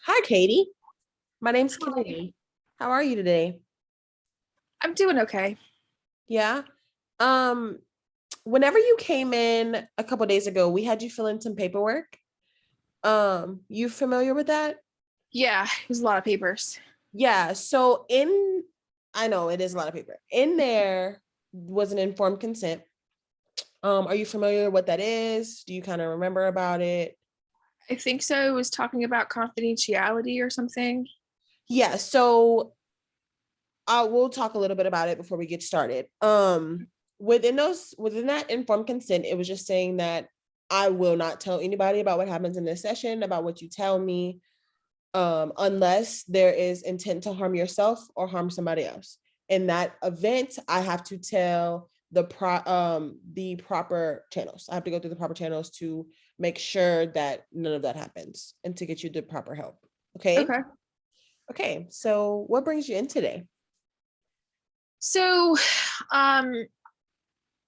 Hi, Katie. My name's Hi. Kennedy. How are you today? I'm doing okay. Yeah. Um, Whenever you came in a couple days ago, we had you fill in some paperwork. You familiar with that? Yeah, there's a lot of papers. Yeah. I know it is a lot of paper. In there was an informed consent. Are you familiar what that is? Do you kind of remember about it? I think so. It was talking about confidentiality or something. Yeah. So we'll talk a little bit about it before we get started. Within that informed consent, it was just saying that I will not tell anybody about what happens in this session, about what you tell me, unless there is intent to harm yourself or harm somebody else. In that event, I have to tell the proper channels. I have to go through the proper channels to make sure that none of that happens and to get you the proper help. Okay. Okay. Okay. So what brings you in today? So, um,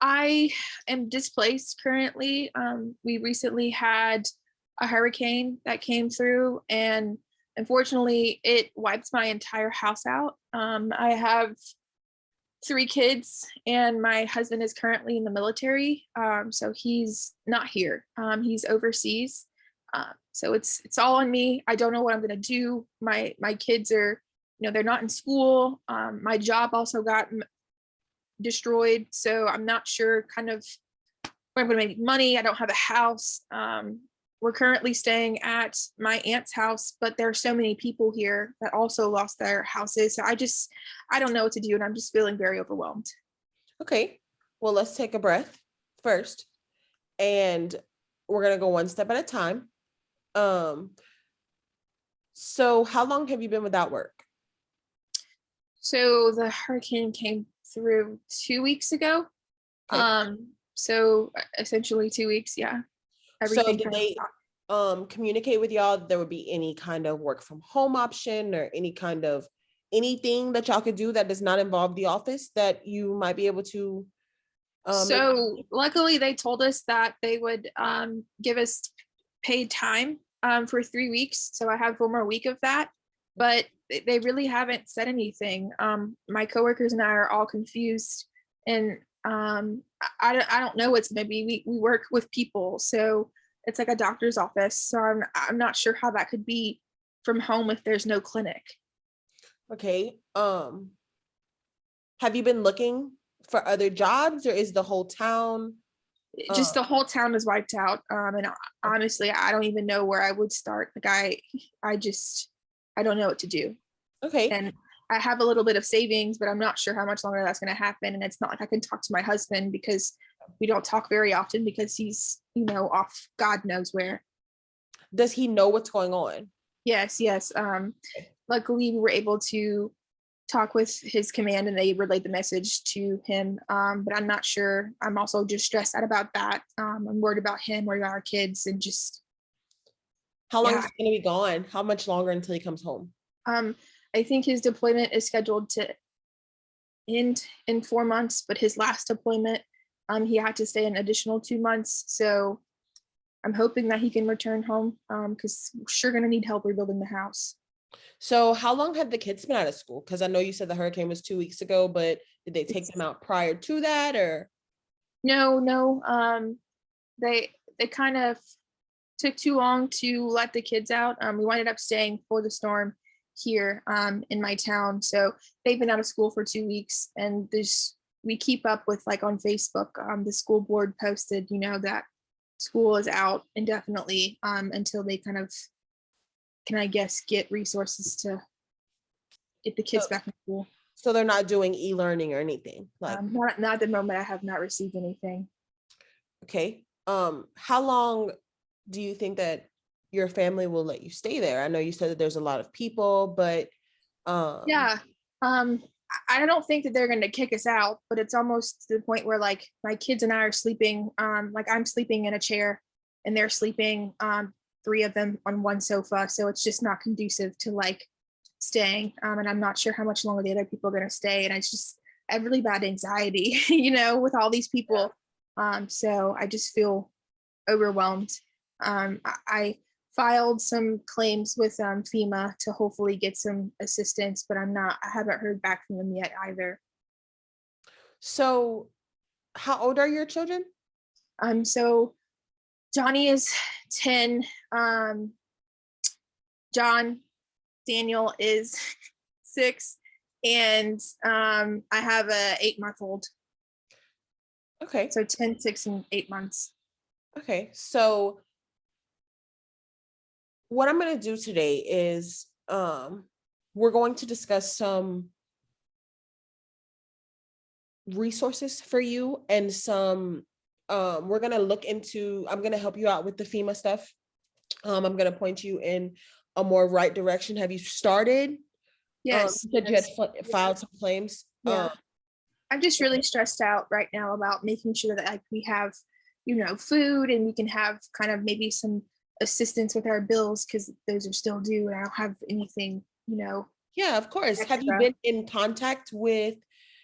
I am displaced currently. We recently had a hurricane that came through, and unfortunately, it wiped my entire house out. I have three kids, and my husband is currently in the military, so he's not here. He's overseas, so it's all on me. I don't know what I'm gonna do. My kids are, they're not in school. My job also got destroyed, so I'm not sure kind of where I'm gonna make money. I don't have a house. We're currently staying at my aunt's house, but there are so many people here that also lost their houses. So I don't know what to do, and I'm just feeling very overwhelmed. Okay. Well, let's take a breath first, and we're gonna go one step at a time. Um, so how long have you been without work? So the hurricane came through 2 weeks ago. Okay. So essentially 2 weeks, yeah. So Everything did kind of they stopped. communicate with y'all that there would be any kind of work from home option or any kind of anything that y'all could do that does not involve the office that you might be able to make? So luckily they told us that they would give us paid time for 3 weeks. So I have one more week of that, but they really haven't said anything. My coworkers and I are all confused, and I don't know what's going to be. We work with people, so it's like a doctor's office. So I'm not sure how that could be from home if there's no clinic. Okay. Have you been looking for other jobs, or is the whole town Just um the whole town is wiped out. And honestly, I don't even know where I would start. Like I don't know what to do. okay. And I have a little bit of savings, but I'm not sure how much longer that's going to happen. And it's not like I can talk to my husband because we don't talk very often because he's, off God knows where. Does he know what's going on? Yes, yes. Luckily, we were able to talk with his command and they relayed the message to him. But I'm not sure. I'm also just stressed out about that. I'm worried about him, worried about our kids, and just, How long is yeah. he going to be gone? How much longer until he comes home? Um, I think his deployment is scheduled to end in 4 months, but his last deployment, he had to stay an additional 2 months. So I'm hoping that he can return home because we're sure going to need help rebuilding the house. So how long have the kids been out of school? Because I know you said the hurricane was 2 weeks ago, but did they take It's them out prior to that or? no, no. They kind of took too long to let the kids out. We ended up staying for the storm here in my town. So they've been out of school for 2 weeks, and this we keep up with like on Facebook. The school board posted, that school is out indefinitely until they kind of can, I guess, get resources to get the So, kids back in school. so they're not doing e-learning or anything like, Not at the moment. I have not received anything. okay. How long do you think that your family will let you stay there? I know you said that there's a lot of people, but um, Yeah. Um, I don't think that they're going to kick us out, but it's almost to the point where like my kids and I are sleeping. Like I'm sleeping in a chair, and they're sleeping. Three of them on one sofa, so it's just not conducive to like staying. And I'm not sure how much longer the other people are going to stay. And I have really bad anxiety, with all these people. So I just feel overwhelmed. I filed some claims with FEMA to hopefully get some assistance, but I haven't heard back from them yet either. So how old are your children? So Johnny is 10. John Daniel is 6, and I have a 8-month-old. Okay. So 10, 6, and 8 months. Okay. So what I'm going to do today is we're going to discuss some resources for you and some we're going to look into, I'm going to help you out with the FEMA stuff. I'm going to point you in a more right direction. Have you started? Yes. You said you had filed some claims. Yeah. I'm just really stressed out right now about making sure that like we have, food, and we can have kind of maybe some assistance with our bills, because those are still due and I don't have anything, Yeah, of course. Have you extra. been in contact with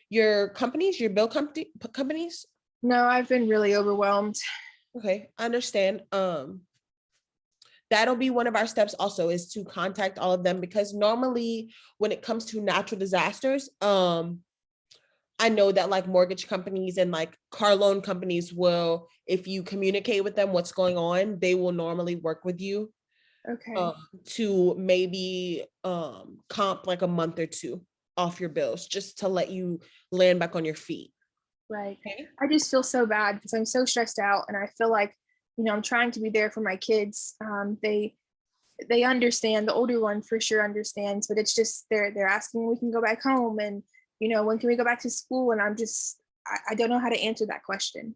your companies, your bill companies? No, I've been really overwhelmed. Okay, I understand. That'll be one of our steps also, is to contact all of them, because normally when it comes to natural disasters, I know that like mortgage companies and like car loan companies will, if you communicate with them what's going on, they will normally work with you Okay. to maybe comp like a month or two off your bills, just to let you land back on your feet. Right. Okay. I just feel so bad because I'm so stressed out, and I feel like, I'm trying to be there for my kids. They understand. The older one for sure understands, but it's just they're asking when we can go back home, and when can we go back to school, and I don't know how to answer that question.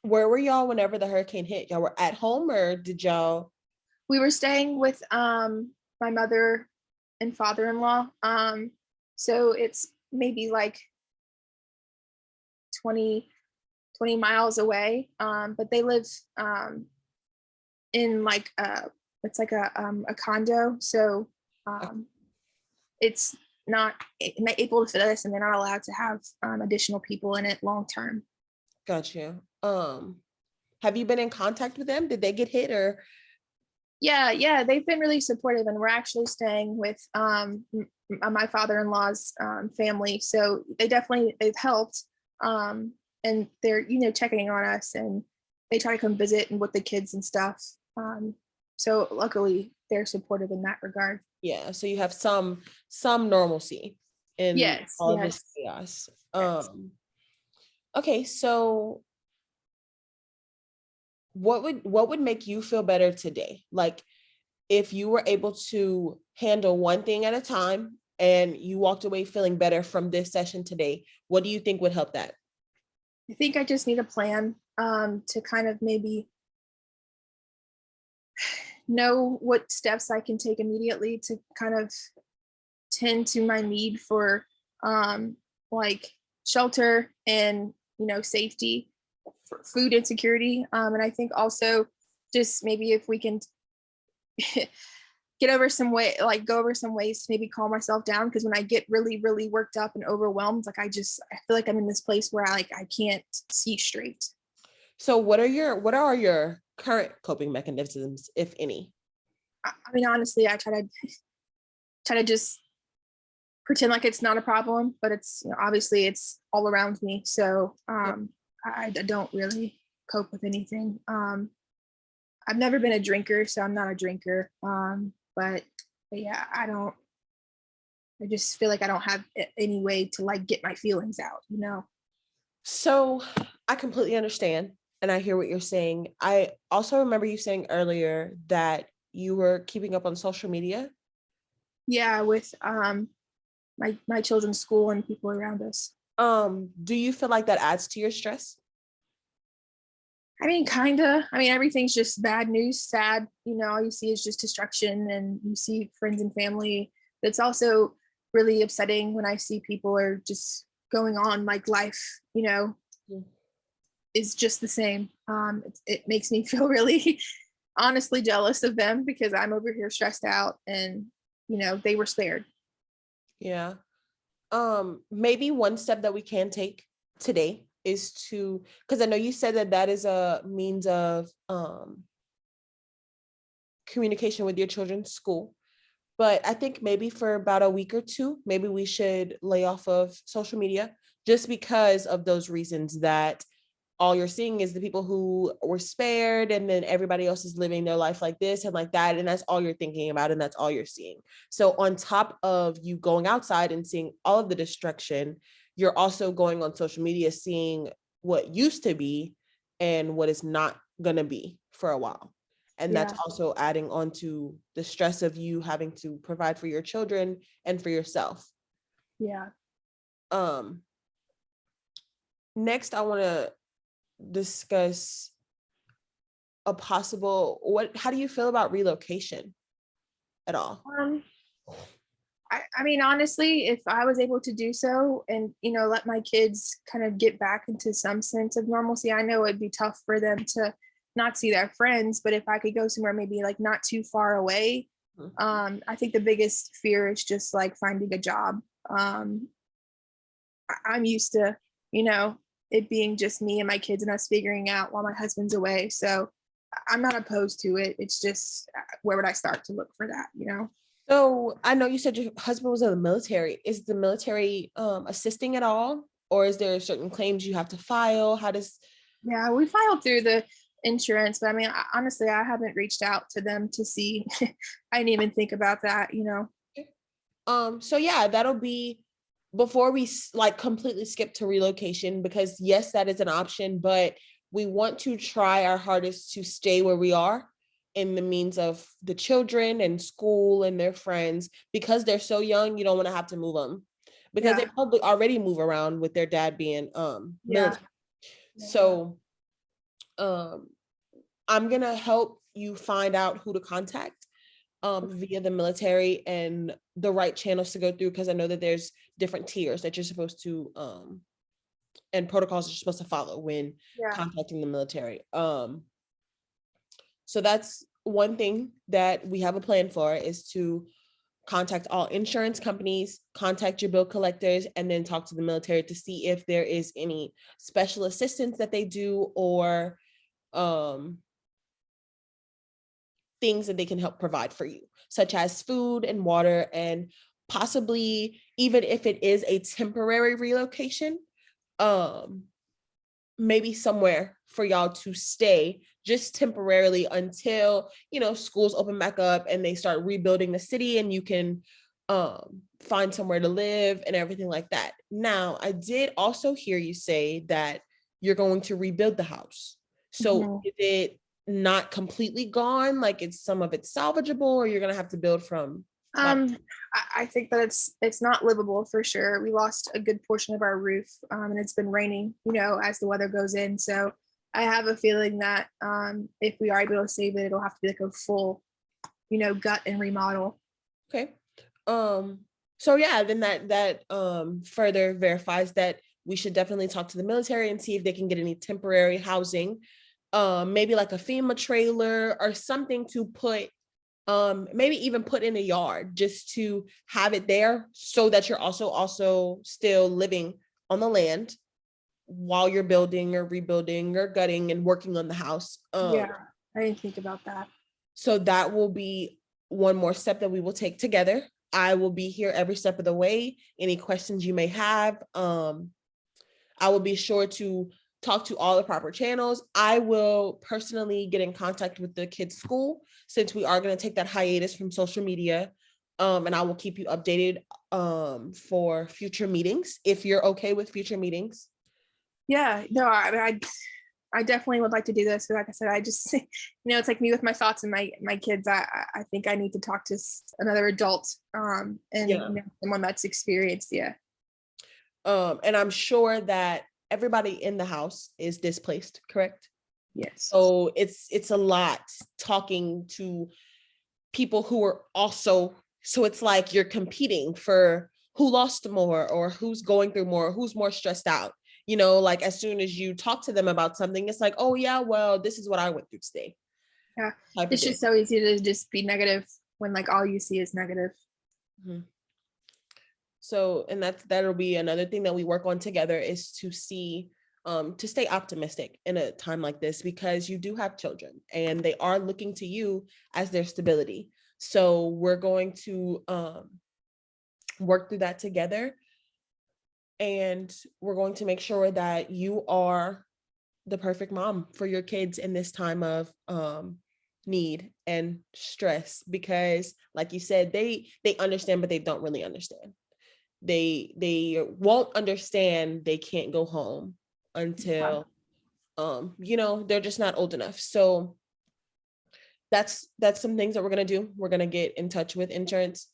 Where were y'all whenever the hurricane hit? Y'all were at home, or did y'all? We were staying with my mother and father-in-law. So it's maybe like 20 miles away. But they live in like it's like a condo. So it's not able to fit us, and they're not allowed to have additional people in it long term. Gotcha. Have you been in contact with them? Did they get hit, or? Yeah, they've been really supportive, and we're actually staying with my father-in-law's family, so they've helped, and they're checking on us, and they try to come visit and with the kids and stuff. So luckily they're supportive in that regard. Yeah, so you have some normalcy in Yes, all of this yes, chaos. yes. Okay, so what would make you feel better today? Like, if you were able to handle one thing at a time and you walked away feeling better from this session today, what do you think would help that? I think I just need a plan to kind of maybe know what steps I can take immediately to kind of tend to my need for like shelter and safety, for food insecurity, and I think also just maybe if we can get over some way, like go over some ways to maybe calm myself down, because when I get really really worked up and overwhelmed, like I feel like I'm in this place where I can't see straight. So what are your current coping mechanisms, if any? I mean, honestly, I try to just pretend like it's not a problem, but it's obviously it's all around me. So Yep. I don't really cope with anything. I've never been a drinker, so I'm not a drinker. But yeah, I don't. I just feel like I don't have any way to like get my feelings out. So I completely understand and I hear what you're saying. I also remember you saying earlier that you were keeping up on social media. Yeah, with my children's school and people around us. Do you feel like that adds to your stress? I mean, kinda. I mean, everything's just bad news, sad. All you see is just destruction, and you see friends and family. But it's also really upsetting when I see people are just going on like life, Mm. is just the same. It makes me feel really honestly jealous of them, because I'm over here stressed out, and they were spared. Yeah. Maybe one step that we can take today is to, because I know you said that that is a means of communication with your children's school. But I think maybe for about a week or two, maybe we should lay off of social media just because of those reasons that all you're seeing is the people who were spared, and then everybody else is living their life like this and like that. And that's all you're thinking about. And that's all you're seeing. So on top of you going outside and seeing all of the destruction, you're also going on social media, seeing what used to be and what is not going to be for a while. And that's Yeah. also adding on to the stress of you having to provide for your children and for yourself. Yeah. Next, I want to discuss a possible, how do you feel about relocation at all? I mean, honestly, if I was able to do so and, let my kids kind of get back into some sense of normalcy, I know it'd be tough for them to not see their friends, but if I could go somewhere maybe like not too far away, I think the biggest fear is just like finding a job. I'm used to, it being just me and my kids and us figuring out while my husband's away. So I'm not opposed to it. It's just where would I start to look for that, So I know you said your husband was in the military. Is the military assisting at all? Or is there certain claims you have to file? How does... Yeah, we filed through the insurance, but I mean, honestly, I haven't reached out to them to see. I didn't even think about that, So yeah, that'll be before we like completely skip to relocation, because yes, that is an option, but we want to try our hardest to stay where we are in the means of the children and school and their friends, because they're so young. You don't want to have to move them, because they probably already move around with their dad being military. So I'm gonna help you find out who to contact via the military and the right channels to go through, because I know that there's different tiers that you're supposed to and protocols that you're supposed to follow when contacting the military. So that's one thing that we have a plan for, is to contact all insurance companies, contact your bill collectors, and then talk to the military to see if there is any special assistance that they do, or things that they can help provide for you, such as food and water, and possibly even if it is a temporary relocation, maybe somewhere for y'all to stay just temporarily until, schools open back up and they start rebuilding the city and you can find somewhere to live and everything like that. Now, I did also hear you say that you're going to rebuild the house. So is it not completely gone? Like, it's some of it salvageable, or you're going to have to build from... I think that it's not livable for sure. We lost a good portion of our roof, and it's been raining, as the weather goes in. So I have a feeling that if we are able to save it, it'll have to be like a full, gut and remodel. Okay. So yeah, then that further verifies that we should definitely talk to the military and see if they can get any temporary housing, maybe like a FEMA trailer or something to put, maybe even put in a yard, just to have it there so that you're also still living on the land while you're building or rebuilding or gutting and working on the house. I didn't think about that. So that will be one more step that we will take together. I will be here every step of the way. Any questions you may have, I will be sure to talk to all the proper channels. I will personally get in contact with the kids' school, since we are going to take that hiatus from social media. And I will keep you updated for future meetings, if you're okay with future meetings. Yeah, no, I definitely would like to do this. Like I said, I just, it's like me with my thoughts and my kids. I think I need to talk to another adult, and someone that's experienced. Yeah. And I'm sure that everybody in the house is displaced, correct? Yes. So it's a lot talking to people who are also, so it's like you're competing for who lost more, or who's going through more, who's more stressed out. Like as soon as you talk to them about something, it's like, oh yeah, well, this is what I went through today. Yeah. It's just so easy to just be negative when like all you see is negative. Mm-hmm. So, and that'll be another thing that we work on together, is to see to stay optimistic in a time like this, because you do have children and they are looking to you as their stability. So we're going to work through that together. And we're going to make sure that you are the perfect mom for your kids in this time of need and stress, because like you said, they understand, but they don't really understand. They won't understand they can't go home until they're just not old enough. So that's some things that we're going to do. We're going to get in touch with insurance,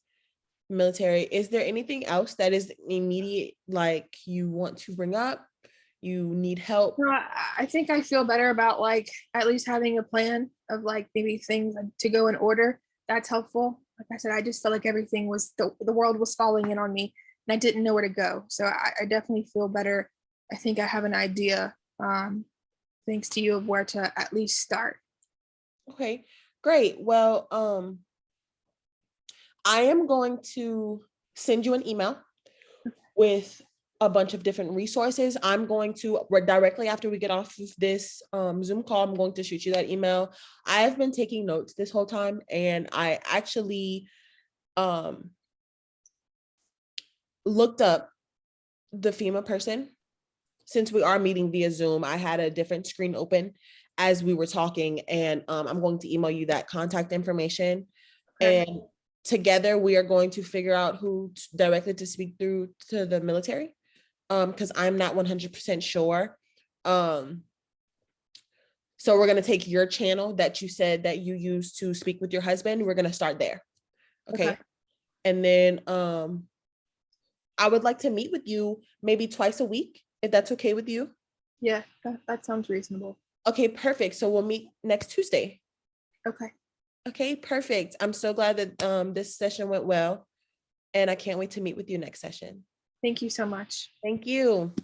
military. Is there anything else that is immediate, like you want to bring up, you need help? No, I think I feel better about like at least having a plan of like maybe things to go in order. That's helpful. Like I said, I just felt like everything was the world was falling in on me and I didn't know where to go. So I definitely feel better. I think I have an idea, thanks to you, of where to at least start. Okay, great. Well, I am going to send you an email with a bunch of different resources. I'm going to directly after we get off of this Zoom call, I'm going to shoot you that email. I have been taking notes this whole time, and I actually looked up the FEMA person. Since we are meeting via Zoom, I had a different screen open as we were talking, and I'm going to email you that contact information. Okay. And together we are going to figure out who directly to speak through to the military, because I'm not 100% sure. So we're going to take your channel that you said that you use to speak with your husband. We're going to start there. Okay. And then I would like to meet with you maybe twice a week, if that's okay with you. Yeah, that sounds reasonable. Okay, perfect. So we'll meet next Tuesday. Okay. Okay, perfect. I'm so glad that this session went well, and I can't wait to meet with you next session. Thank you so much. Thank you.